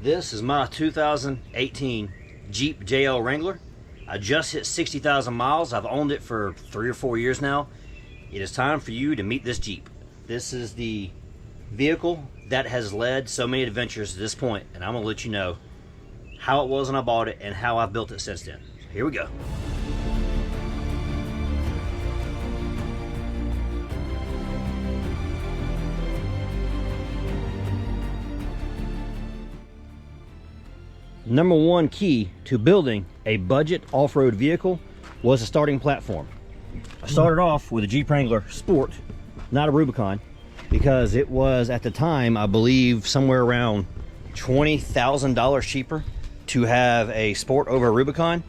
This is my 2018 Jeep JL Wrangler. I just hit 60,000 miles. I've owned it for 3 or 4 years now. It is time for you to meet this Jeep. This is the vehicle that has led so many adventures to this point, and I'm gonna let you know how it was when I bought it and how I've built it since then. So here we go. Number one key to building a budget off-road vehicle was a starting platform. I started off with a Jeep Wrangler Sport, not a Rubicon, because it was at the time, I believe, somewhere around $20,000 cheaper to have a Sport over a Rubicon.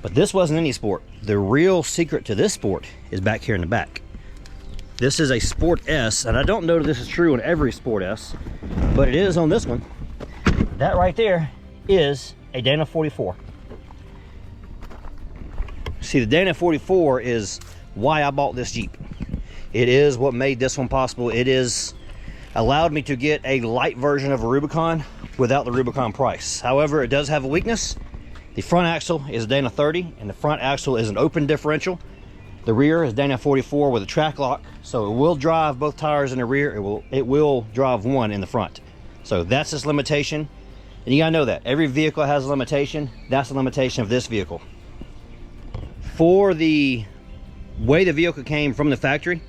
But this wasn't any Sport. The real secret to this Sport is back here in the back. This is a Sport S, and I don't know if this is true on every Sport S, but it is on this one. That right there is a Dana 44. See, the Dana 44 is why I bought this Jeep. It is what made this one possible. It is allowed me to get a light version of a Rubicon without the Rubicon price. However, it does have a weakness. The front axle is a Dana 30, and the front axle is an open differential. The rear is Dana 44 with a track lock, so it will drive both tires in the rear. It will drive one in the front. So that's its limitation. And you gotta know that every vehicle has a limitation. That's the limitation of this vehicle. For the way the vehicle came from the factory,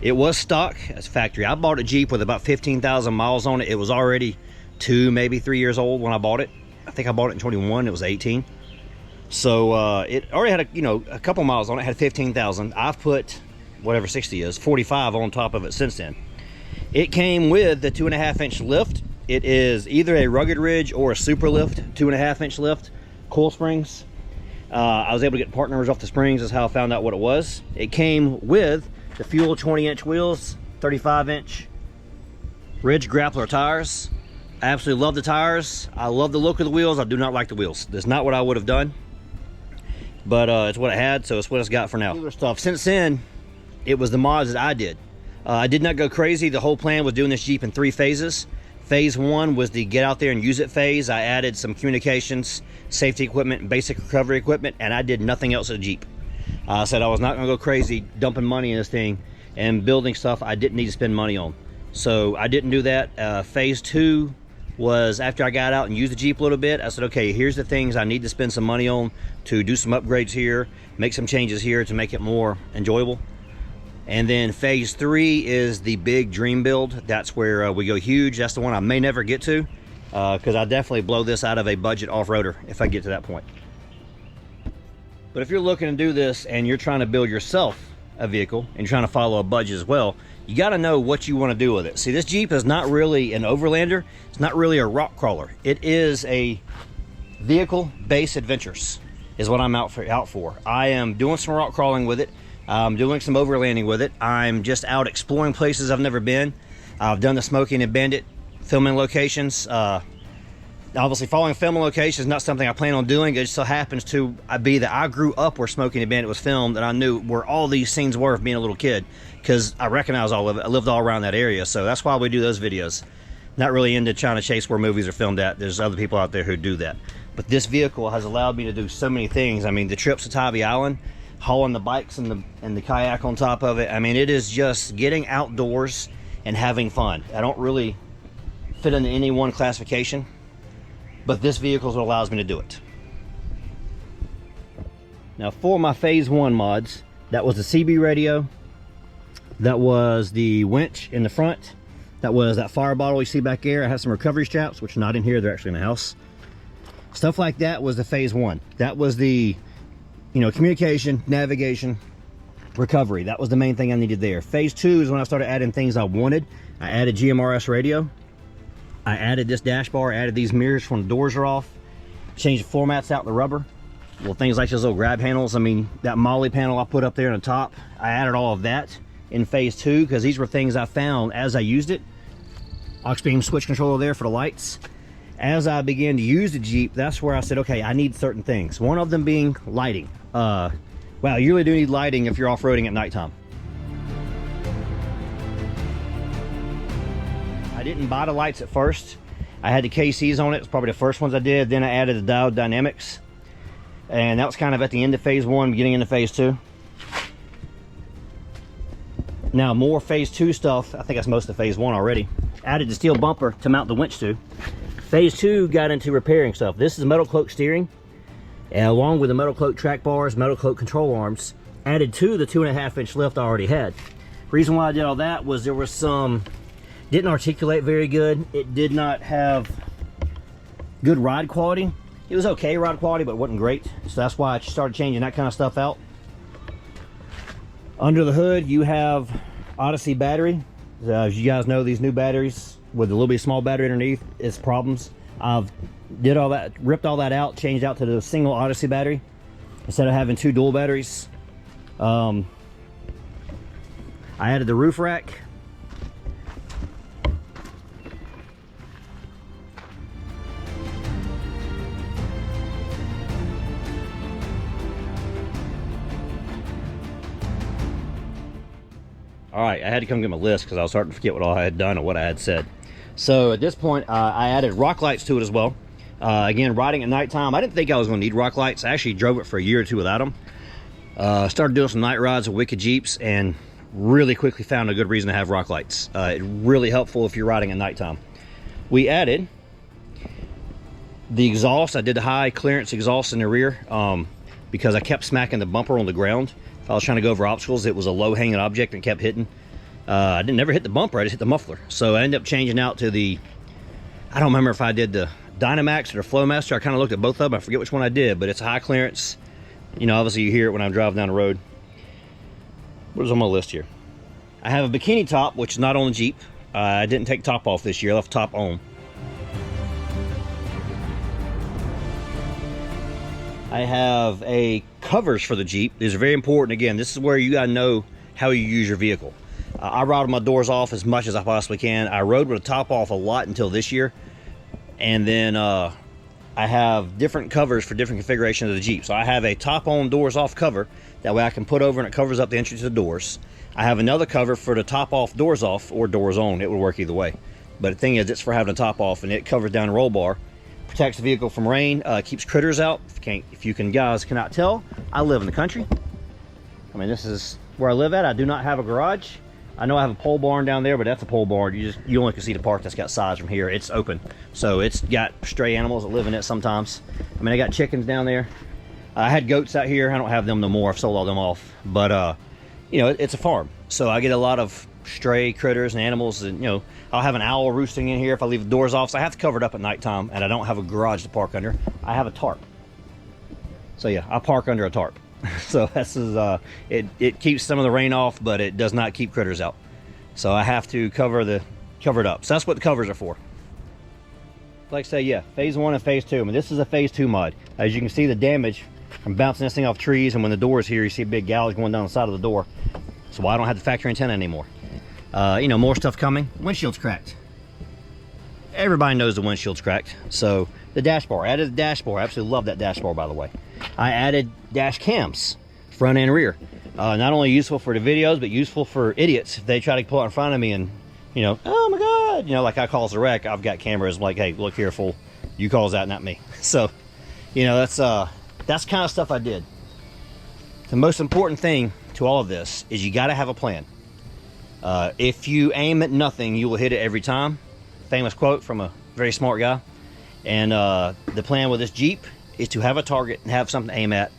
it was stock as factory. I bought a Jeep with about 15,000 miles on it. It was already 2, maybe 3 years old when I bought it. I think I bought it in 21. It was 18. So it already had a couple miles on it. Had 15,000. I've put whatever 60 is, 45 on top of it since then. It came with the 2.5-inch lift. It is either a rugged ridge or a super lift, 2.5-inch lift, coil springs. I was able to get part numbers off the springs. Is how I found out what it was. It came with the fuel 20-inch wheels, 35-inch ridge grappler tires. I absolutely love the tires. I love the look of the wheels. I do not like the wheels. That's not what I would have done, but it's what it had, so it's what it's got for now. Stuff. Since then, it was the mods that I did. I did not go crazy. The whole plan was doing this Jeep in 3 phases. Phase 1 was the get out there and use it phase. I added some communications, safety equipment, and basic recovery equipment, and I did nothing else to the Jeep. I said I was not gonna go crazy dumping money in this thing and building stuff I didn't need to spend money on. So I didn't do that. Phase 2 was after I got out and used the Jeep a little bit. I said, okay, here's the things I need to spend some money on to do some upgrades here, make some changes here to make it more enjoyable. And then phase 3 is the big dream build. That's where we go huge. That's the one I may never get to, because I definitely blow this out of a budget off-roader if I get to that point. But if you're looking to do this and you're trying to build yourself a vehicle and you're trying to follow a budget as well, you got to know what you want to do with it. See, this Jeep is not really an overlander. It's not really a rock crawler. It is a vehicle-based adventures is what I'm out for. I am doing some rock crawling with it. I'm doing some overlanding with it. I'm just out exploring places I've never been. I've done the Smoking and Bandit filming locations. Obviously, following filming locations is not something I plan on doing. It just so happens to be that I grew up where Smoking and Bandit was filmed, and I knew where all these scenes were of being a little kid, because I recognize all of it. I lived all around that area, so that's why we do those videos. Not really into trying to chase where movies are filmed at. There's other people out there who do that. But this vehicle has allowed me to do so many things. I mean, the trips to Tybee Island, hauling the bikes and the kayak on top of it. I mean, it is just getting outdoors and having fun. I don't really fit into any one classification, but this vehicle is what allows me to do it. Now, for my phase 1 mods, that was the CB radio, that was the winch in the front, that was that fire bottle you see back there. I have some recovery straps, which are not in here, they're actually in the house. Stuff like that was the phase 1. That was the communication, navigation, recovery. That was the main thing I needed there. Phase 2 is when I started adding things I wanted. I added GMRS radio. I added this dash bar, added these mirrors when the doors are off, changed the floor mats out, the rubber. Well, things like those little grab handles. I mean, that Molly panel I put up there on the top, I added all of that in phase 2 because these were things I found as I used it. Aux beam switch controller there for the lights. As I began to use the Jeep, that's where I said, okay, I need certain things. One of them being lighting. Wow, you really do need lighting if you're off-roading at nighttime. I didn't buy the lights at first. I had the KCs on it. It's probably the first ones I did. Then I added the diode dynamics, and that was kind of at the end of phase 1, beginning into phase 2. Now more phase 2 stuff. I think that's most of phase 1 already. Added the steel bumper to mount the winch to. Phase 2 got into repairing stuff. This is metal cloak steering, along with the metal cloak track bars, metal cloak control arms, added to the 2.5-inch lift I already had. Reason why I did all that was there was some, didn't articulate very good. It did not have good ride quality. It was okay ride quality, but it wasn't great. So that's why I started changing that kind of stuff out. Under the hood, you have Odyssey battery. As you guys know, these new batteries with a little bit small battery underneath is problems. I've did all that, ripped all that out, changed out to the single Odyssey battery instead of having 2 dual batteries. I added the roof rack. All right, I had to come get my list because I was starting to forget what all I had done or what I had said. So at this point, I added rock lights to it as well. Again, riding at nighttime, I didn't think I was going to need rock lights. I actually drove it for a year or 2 without them. Started doing some night rides with Wicked Jeeps and really quickly found a good reason to have rock lights. It's really helpful if you're riding at nighttime. We added the exhaust. I did the high clearance exhaust in the rear because I kept smacking the bumper on the ground. If I was trying to go over obstacles, it was a low hanging object and kept hitting. I didn't never hit the bumper, I just hit the muffler. So I ended up changing out to the, I don't remember if I did the Dynamax or the Flowmaster. I kind of looked at both of them. I forget which one I did, but it's a high clearance. You know, obviously you hear it when I'm driving down the road. What is on my list here? I have a bikini top, which is not on the Jeep. I didn't take top off this year. I left top on. I have a covers for the Jeep. These are very important. Again, this is where you gotta know how you use your vehicle. I ride with my doors off as much as I possibly can. I rode with the top off a lot until this year. And then I have different covers for different configurations of the Jeep. So I have a top on doors off cover. That way I can put over and it covers up the entrance to the doors. I have another cover for the top off doors off or doors on. It would work either way. But the thing is, it's for having a top off and it covers down the roll bar. Protects the vehicle from rain, keeps critters out. If you guys cannot tell, I live in the country. I mean, this is where I live at. I do not have a garage. I know I have a pole barn down there, but that's a pole barn. You only can see the part that's got sides from here. It's open, so it's got stray animals that live in it sometimes. I mean, I got chickens down there. I had goats out here. I don't have them no more. I've sold all them off. But you know, it's a farm, so I get a lot of stray critters and animals. And you know, I'll have an owl roosting in here if I leave the doors off. So I have to cover it up at nighttime, and I don't have a garage to park under. I have a tarp. So yeah, I park under a tarp. So this is it keeps some of the rain off, but it does not keep critters out. So I have to cover it up. So that's what the covers are for. Like I say, yeah, phase 1 and phase 2. I mean, this is a phase 2 mod. As you can see, the damage from bouncing this thing off trees, and when the door is here, you see a big gouge going down the side of the door. So I don't have the factory antenna anymore. You know, more stuff coming. Windshield's cracked. Everybody knows the windshield's cracked. So the dashboard, I added the dashboard. I absolutely love that dashboard, by the way. I added dash cams, front and rear. Not only useful for the videos, but useful for idiots if they try to pull out in front of me and, you know, oh my God, you know, like I cause a wreck. I've got cameras. I'm like, hey, look here, fool. You cause that, not me. So, you know, that's kind of stuff I did. The most important thing to all of this is you got to have a plan. If you aim at nothing, you will hit it every time. Famous quote from a very smart guy. And the plan with this Jeep is to have a target and have something to aim at.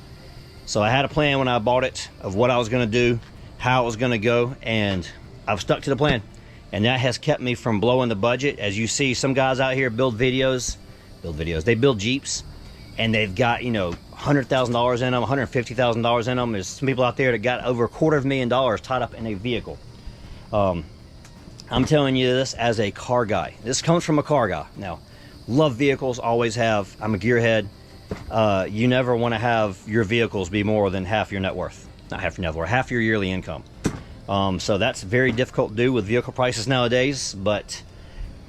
So I had a plan when I bought it of what I was going to do, how it was going to go, and I've stuck to the plan. And that has kept me from blowing the budget. As you see, some guys out here they build Jeeps, and they've got, you know, $100,000 in them, $150,000 in them. There's some people out there that got over $250,000 tied up in a vehicle. I'm telling you this as a car guy. This comes from a car guy. Now, love vehicles, always have. I'm a gearhead. You never want to have your vehicles be more than half your net worth. Not half your net worth, half your yearly income. So that's very difficult to do with vehicle prices nowadays. But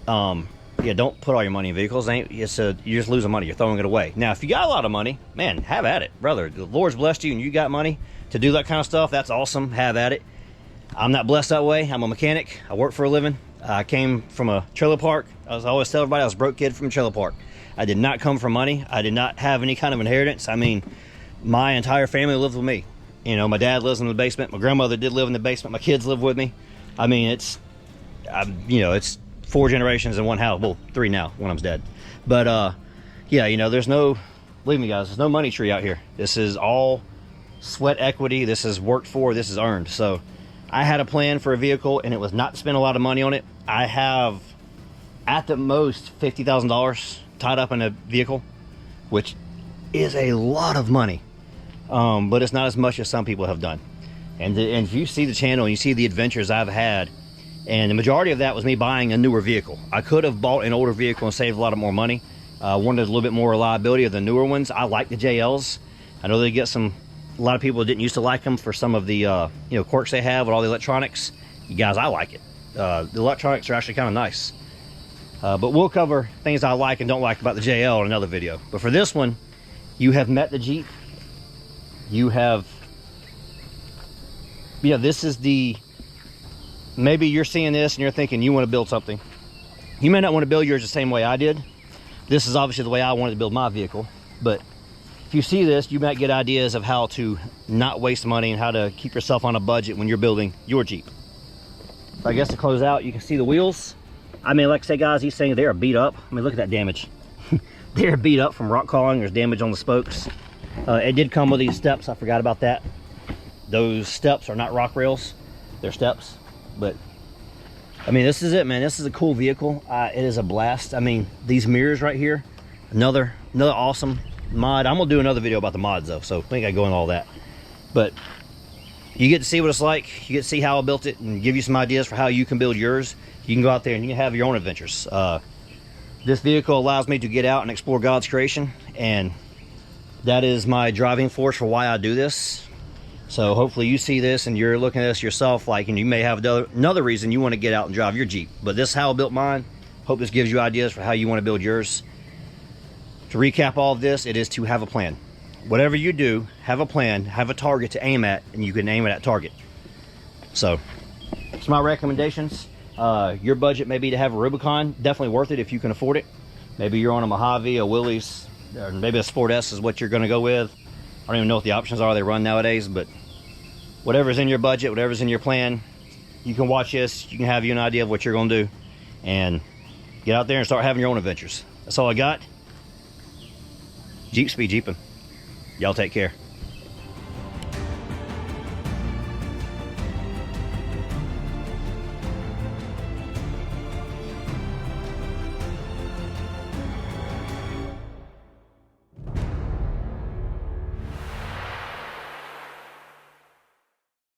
yeah, don't put all your money in vehicles. You're just losing money. You're throwing it away. Now, if you got a lot of money, man, have at it, brother. The Lord's blessed you and you got money to do that kind of stuff. That's awesome. Have at it. I'm not blessed that way. I'm a mechanic. I work for a living. I came from a trailer park. I always tell everybody I was a broke kid from a trailer park. I did not come from money. I did not have any kind of inheritance. I mean, my entire family lives with me. You know, my dad lives in the basement. My grandmother did live in the basement. My kids live with me. I mean, it's 4 generations in one house. Well, 3 now. One of them's dead. But yeah, you know, there's no, believe me guys, there's no money tree out here. This is all sweat equity. This is worked for. This is earned. So I had a plan for a vehicle, and it was not to spend a lot of money on it. I have at the most $50,000 tied up in a vehicle, which is a lot of money, but it's not as much as some people have done. And if you see the channel and you see the adventures I've had, and the majority of that was me buying a newer vehicle. I could have bought an older vehicle and saved a lot of more money. Wanted a little bit more reliability of the newer ones. I like the JLs. I know they get a lot of people didn't used to like them for some of the quirks they have with all the electronics. You guys, I like it. The electronics are actually kind of nice. But we'll cover things I like and don't like about the JL in another video. But for this one, you have met the Jeep. You have, this is the, maybe you're seeing this and you're thinking you want to build something. You may not want to build yours the same way I did. This is obviously the way I wanted to build my vehicle. But if you see this, you might get ideas of how to not waste money and how to keep yourself on a budget when you're building your Jeep. So I guess to close out, you can see the wheels. I mean, like I say, guys, these things, they are beat up. I mean, look at that damage. They're beat up from rock crawling. There's damage on the spokes. It did come with these steps. I forgot about that. Those steps are not rock rails. They're steps. But, I mean, this is it, man. This is a cool vehicle. It is a blast. I mean, these mirrors right here, another awesome mod. I'm going to do another video about the mods, though, so I ain't got to go into all that. But you get to see what it's like. You get to see how I built it and give you some ideas for how you can build yours. You can go out there and you can have your own adventures. This vehicle allows me to get out and explore God's creation, and that is my driving force for why I do this. So hopefully you see this and you're looking at this yourself, and you may have another reason you want to get out and drive your Jeep. But this is how I built mine. Hope this gives you ideas for how you want to build yours. To recap all of this, it is to have a plan. Whatever you do, have a plan, have a target to aim at, and you can aim at that target. So, it's my recommendations. Your budget may be to have a Rubicon. Definitely worth it if you can afford it. Maybe you're on a Mojave, a Willys, or maybe a Sport S is what you're going to go with. I don't even know what the options are they run nowadays, but whatever's in your budget, whatever's in your plan, you can watch this. You can have you an idea of what you're going to do and get out there and start having your own adventures. That's all I got. Jeeps be jeeping. Y'all take care.